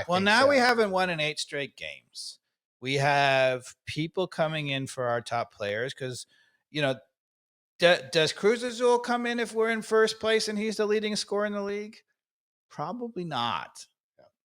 Well, now we haven't won in 8 straight games. We have people coming in for our top players because, does Cruz Azul come in if we're in first place and he's the leading scorer in the league? Probably not.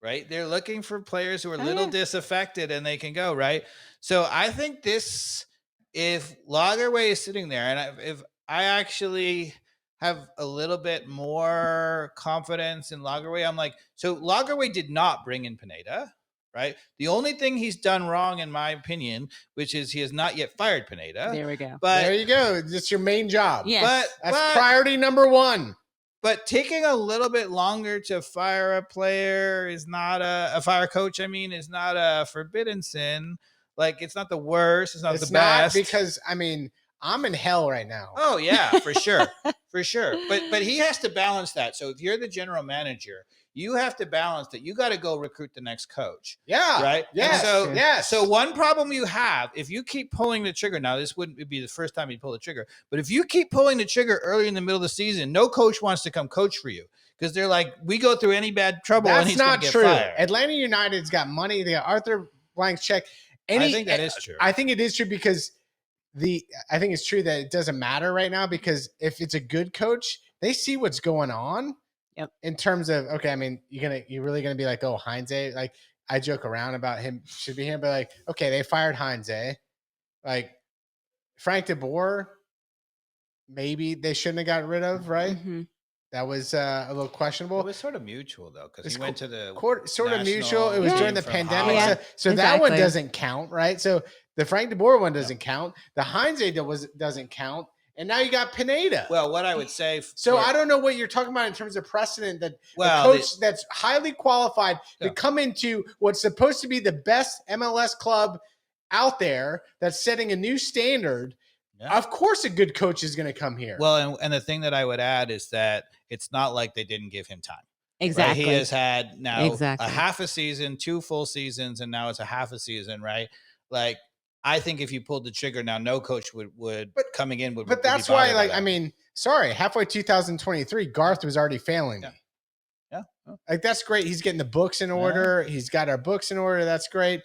Right? They're looking for players who are a little disaffected and they can go, right? So I think if Lagerwey is sitting there, and if I actually have a little bit more confidence in Lagerwey, I'm like, so Lagerwey did not bring in Pineda, right? The only thing he's done wrong, in my opinion, which is he has not yet fired Pineda. There we go. But there you go. It's your main job. Yes. That's priority number 1. But taking a little bit longer to fire a player is not a fire coach. I mean, is not a forbidden sin. Like, it's not the worst. It's not the best. Because I'm in hell right now. Oh yeah, for sure, for sure. But he has to balance that. So if you're the general manager, you have to balance that. You got to go recruit the next coach. Yeah. Right. Yes. So one problem you have, if you keep pulling the trigger, now this wouldn't be the first time you pull the trigger, but if you keep pulling the trigger early in the middle of the season, no coach wants to come coach for you because they're like, we go through any bad trouble. That's and he's not get true. Fired. Atlanta United's got money. They got Arthur Blank's check. I think that is true. I think it is true because I think it's true that it doesn't matter right now because if it's a good coach, they see what's going on. Yep. In terms of, okay, you're really gonna be like, oh, Heinze, like I joke around about him should be here, but like, okay, they fired Heinze, like Frank de Boer, maybe they shouldn't have got rid of, right? Mm-hmm. That was a little questionable. It was sort of mutual though, because he went to the sort of mutual. It was during the pandemic, so exactly. that one doesn't count, right? So the Frank de Boer one doesn't count. The Heinze doesn't count. And now you got Pineda. Well, what I would say. So I don't know what you're talking about in terms of precedent that a coach that's highly qualified to come into what's supposed to be the best MLS club out there that's setting a new standard. Yeah. Of course, a good coach is going to come here. Well, and the thing that I would add is that it's not like they didn't give him time. Exactly. Right? He has had now a half a season, 2 full seasons, and now it's a half a season, right? Like, I think if you pulled the trigger now, no coach would coming in would. But that's why, halfway 2023, Garth was already failing me. Yeah. Like, that's great. He's getting the books in order. Yeah. He's got our books in order. That's great.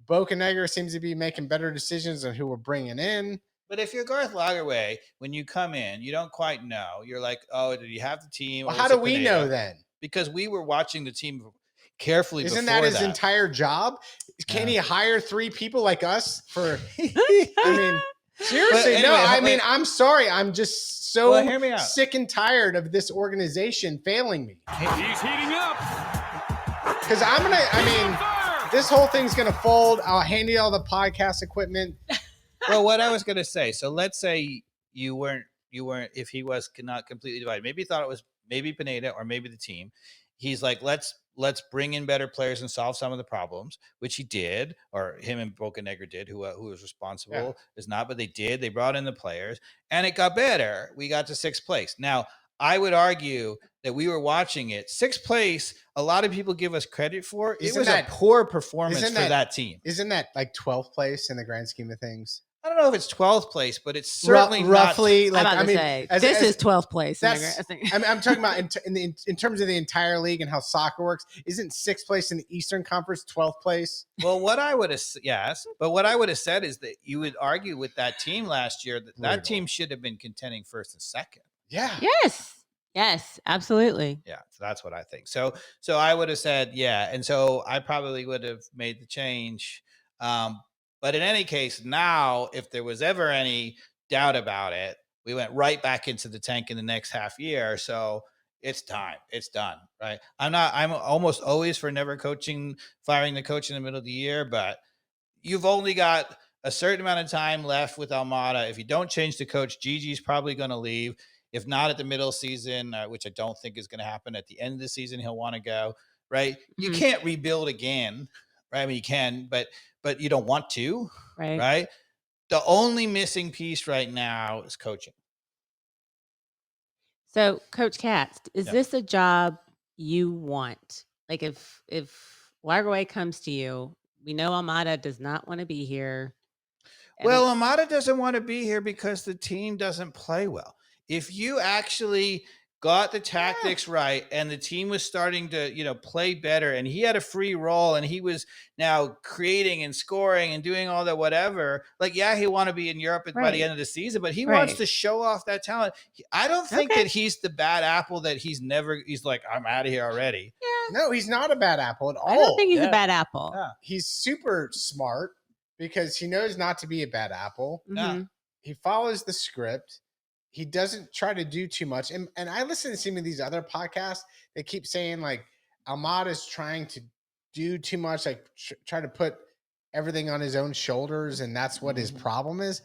Bocanegra seems to be making better decisions on who we're bringing in. But if you're Garth Lagerwey, when you come in, you don't quite know. You're like, oh, did he have the team? Well, how do we know then? Because we were watching the team carefully. Isn't that his entire job? Can he hire 3 people like us for? Seriously, anyway, I'm sorry. I'm just so sick and tired of this organization failing me. He's heating up. Because this whole thing's gonna fold. I'll hand you all the podcast equipment. Well, what I was gonna say. So let's say you weren't. If he was not completely divided, maybe he thought it was maybe Pineda or maybe the team. He's like, let's bring in better players and solve some of the problems, which he did, or him and Bocanegra did, who was responsible is not, but they did. They brought in the players and it got better. We got to 6th place. Now, I would argue that we were watching it. 6th place, a lot of people give us credit for. It was a poor performance for that team. Isn't that like 12th place in the grand scheme of things? I don't know if it's 12th place, but it's certainly roughly. Like, this is 12th place. I'm talking about in terms of the entire league and how soccer works. Isn't 6th place in the Eastern Conference 12th place? Well, what I would have said is that you would argue with that team last year that team should have been contending 1st and 2nd. Yeah. Yes, absolutely. Yeah, so that's what I think. So I would have said and so I probably would have made the change. But in any case, now, if there was ever any doubt about it, we went right back into the tank in the next half year. So it's time. It's done, right? I'm almost always for never firing the coach in the middle of the year, but you've only got a certain amount of time left with Almada. If you don't change the coach, Gigi's probably going to leave. If not at the middle season, which I don't think is going to happen at the end of the season, he'll want to go, right? Mm-hmm. You can't rebuild again, right? I mean, you can, but you don't want to, right? The only missing piece right now is coaching. So, Coach Katz, is this a job you want? Like, if Lagerwey comes to you, we know Almada does not want to be here. Well, Almada doesn't want to be here because the team doesn't play well. If you actually got the tactics right, and the team was starting to, play better, and he had a free role, and he was now creating and scoring and doing all that whatever. Like, yeah, he want to be in Europe by the end of the season, but he wants to show off that talent. I don't think that he's the bad apple that he's like, I'm out of here already. Yeah. No, he's not a bad apple at all. I don't think he's a bad apple. Yeah. He's super smart because he knows not to be a bad apple. Mm-hmm. He follows the script. He doesn't try to do too much. And I listen to some of these other podcasts. They keep saying like Almada's trying to do too much, like try to put everything on his own shoulders. And that's what his problem is.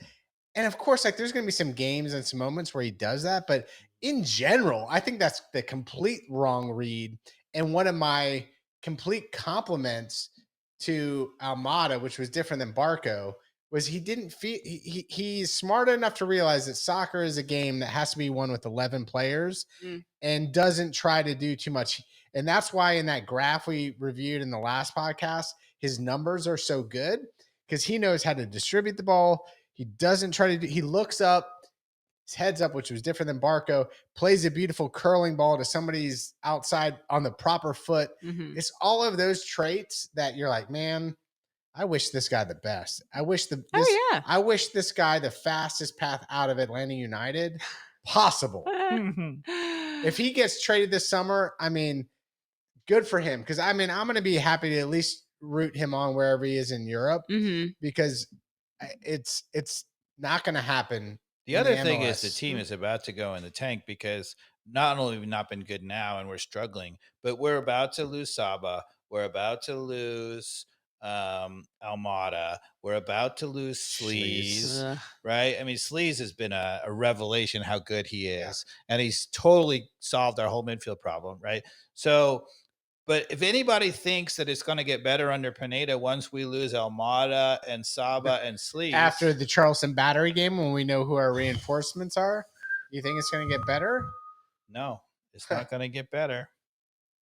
And of course, like there's going to be some games and some moments where he does that. But in general, I think that's the complete wrong read. And one of my complete compliments to Almada, which was different than Barco, was he didn't feel he's smart enough to realize that soccer is a game that has to be won with 11 players and doesn't try to do too much. And that's why in that graph we reviewed in the last podcast, his numbers are so good because he knows how to distribute the ball. He doesn't try to do, he looks up, his head's up, which was different than Barco, plays a beautiful curling ball to somebody's outside on the proper foot. Mm-hmm. It's all of those traits that you're like, man, I wish this guy the best. I wish I wish this guy the fastest path out of Atlanta United possible. If he gets traded this summer, I mean, good for him. Because I mean, I'm going to be happy to at least root him on wherever he is in Europe because it's not going to happen. The other thing is the team is about to go in the tank because not only have we not been good now and we're struggling, but we're about to lose Saba. We're about to lose Almada. We're about to lose Sleaze, right? I mean, Sleaze has been a revelation how good he is, and he's totally solved our whole midfield problem, right? So, but if anybody thinks that it's going to get better under Pineda once we lose Almada and Saba and Sleaze after the Charleston Battery game, when we know who our reinforcements are, you think it's going to get better? No, it's not going to get better.